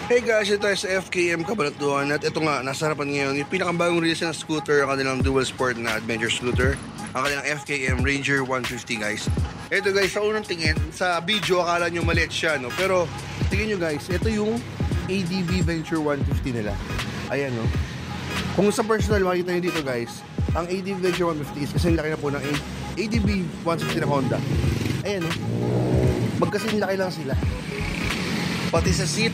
Hey guys, ito tayo sa FKM Cabanatuan at ito nga, nasa harapan ngayon yung pinakabagong release ng scooter, ang kanilang dual sport na adventure scooter, ang kanilang FKM Ranger 150 guys. Ito guys, sa unang tingin, sa video akala nyo maliit siya, no? Pero tingin nyo guys, ito yung ADV Venture 150 nila. Ayan, no? Kung sa personal makikita nyo dito guys, ang ADV Venture 150 is kasing laki na po ng ADV 150 na Honda. Ayan, no? Magkasing laki lang sila. Pati sa seat,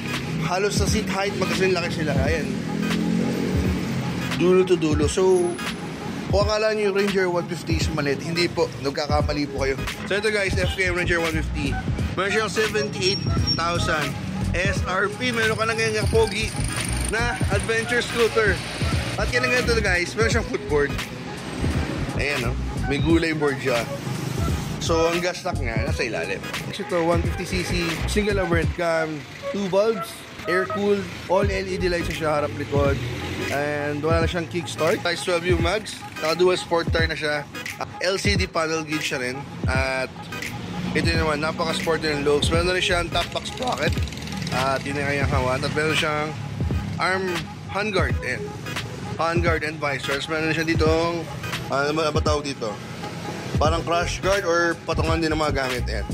halos sa seat height, magkasing laki sila. Ayan. Dulo to dulo. So, kung akala nyo yung Ranger 150 is maliit, hindi po. Nagkakamali po kayo. So, ito guys, FKM Ranger 150. Meron siyang 78,000 SRP. Meron ka na ganyan pogi na adventure scooter. At yan nga ito guys, meron siyang footboard. Ayan, no? May gulay board siya. So, ang gas tank nga, nasa ilalim. Ito, 150cc, single overhead cam, 2 bulbs, air-cooled, all LED lights siya, harap likod. And wala na siyang kickstart. Size 12 yung mags. Naka-dual sport tire na siya. LCD panel gauge siya rin. At ito naman, napaka-sporty ng looks. Meron na rin siyang top box sprocket. At yun na kanyang kawan. At meron siyang arm handguard. Ayan. Handguard and visors. Meron na siya ditong, ano ba tawag dito? Parang crash guard or patungan din ng mga gamit. Ayan.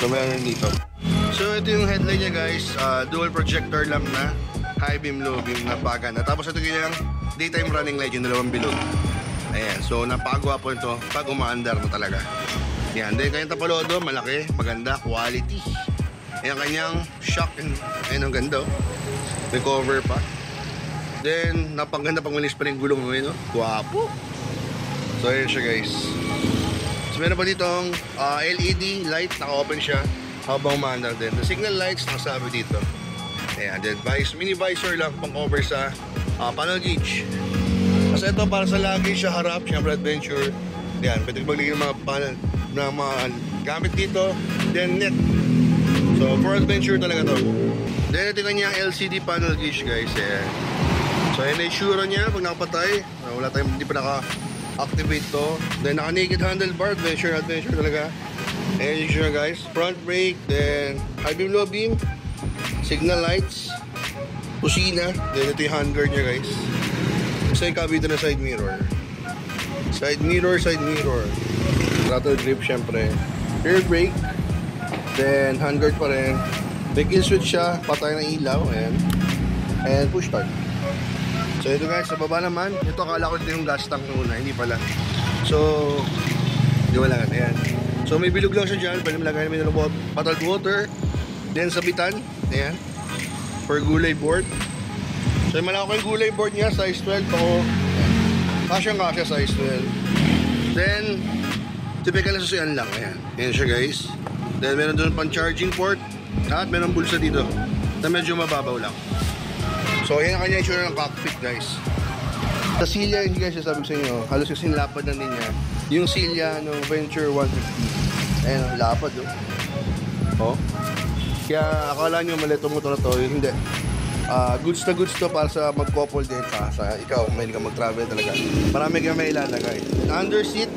So meron dito. So ito yung headlight niya guys. Dual projector lamp na. High beam, low beam na paganda. Tapos ito yung daytime running light, yung dalawang bilog. Ayan. So napakagwa po ito pag umaandar na talaga. Ayan. Then kanyang tapalodo, malaki, maganda, quality. Ayan kanyang shock. Ayan ang ganda. May cover pa. Then napaganda pag malis pa rin gulong ngayon. Guwapo. So ayan siya guys. So meron pa ditong LED light, naka-open siya habang umaandar din. The signal lights, nakasabi dito. Ayan, then mini visor lang pang cover sa panel gauge. Kasi ito para sa luggage sa harap, syempre adventure. Ayan, pwede maglagay ng mga panel na mga gamit dito. Then net. So for adventure talaga to. Then ito kanya LCD panel gauge guys. Ayan. So ayan na yung niya pag nakapatay. Wala tayong, hindi pa naka-activate to. Then naka-naked handlebar, adventure talaga. Ayan yung siya guys. Front brake, then high beam, low beam, signal lights, kusina. Then ito yung handguard niya guys. Kasi kabito na side mirror. Side mirror. Throttle grip syempre. Rear brake. Then handguard pa rin. May kill switch siya, patay ng ilaw. Ayan. And push start. So ito guys, sa baba naman, ito akala ko dito yung gas tank na una, hindi pala. So, di wala nga, ayan. So may bilog lang siya dyan, pwede malagay namin ng bottled water. Then sabitan, ayan, for gulay board. So malaki yung gulay board niya, size 12 ako. Kasya size 12. Then, typical na susian lang, ayan. Ayan siya guys. Then meron doon pang charging port. At meron bulsa dito na medyo mababaw lang. So, ayan ang kanya itsura ng cockpit, guys. Sa silya, hindi guys, sasabi sa inyo, halos kasing lapad na din niya. Yung silya ng Venture 150. Ayan, lapad, oh. Kaya, akala nyo malito mo ito na to, hindi. Goods to para sa mag-couple din sa ikaw, may ka mag-travel talaga. Marami ka may ilalagay. Under seat,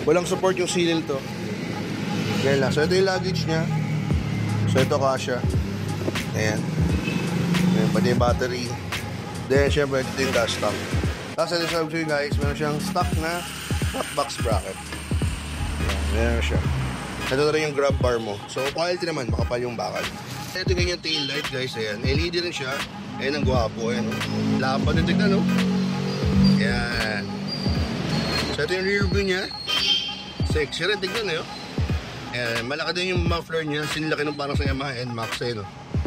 walang support yung silil to. Ayan lang. So, ito yung luggage niya. So, ito kasya. Ayan. Pati yung battery. Then syempre ito yung gas tank. Tapos ito sabi ko guys, meron siyang stock na top box bracket. Meron siya. Ito na rin yung grab bar mo. So quality naman, makapal yung bakal. Ito yung tail light guys. Ayan, LED rin siya. Ayan ang gwapo. Ayan, lapad yung tignan, no? Ayan. So ito yung rear view niya. Sexy rin, tignan, no? Ayan, malaki din yung muffler niya. Sinilaki nung parang sa Yamaha NMAX, no?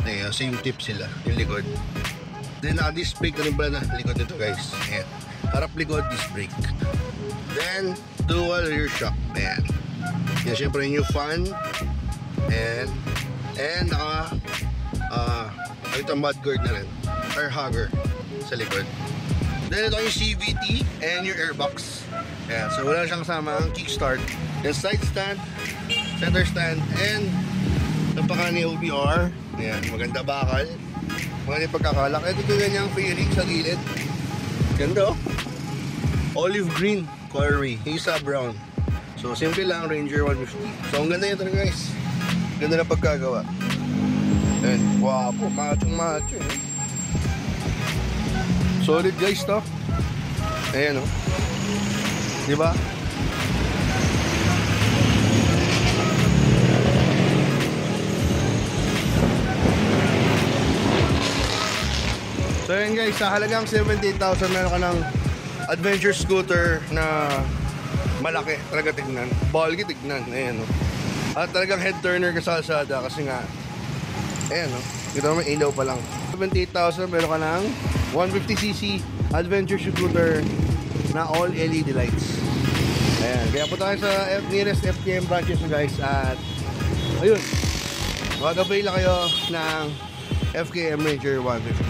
Ayan, same tip sila, yung likod. Then naka-disc brake na rin pala na likod nito guys. Ayan, harap likod, disc brake. Then, dual rear shock. Ayan. Yan, syempre yung fan. And ito ang mudguard na rin. Air hugger sa likod. Then ito yung CVT and yung airbox. Ayan, so wala siyang kasama ang kickstart. Then side stand, center stand, and napaka ni OBR. Ayan, maganda bakal. Maganda yung pagkakalak. Ito yung ganyang fairing sa gilid. Ganda, oh. Olive green colorway. Isa brown. So, simple lang, Ranger 150. So, ang ganda yun talaga guys. Ganda na pagkagawa. Ayan, wapo, macho eh. Solid guys to. Ayan o. Diba? So yun guys, sa halagang 78,000 meron ka ng adventure scooter na malaki. Talaga tignan. Bulky tignan. Ayan o. At talagang head turner ka sa kalsada kasi nga ayan o. Kita mo ilaw pa lang. 78,000 meron ka ng 150cc adventure scooter na all LED lights. Ayan. Kaya po tayo sa nearest FKM branches guys. At ayun, mag-avail na kayo ng FKM Ranger 150.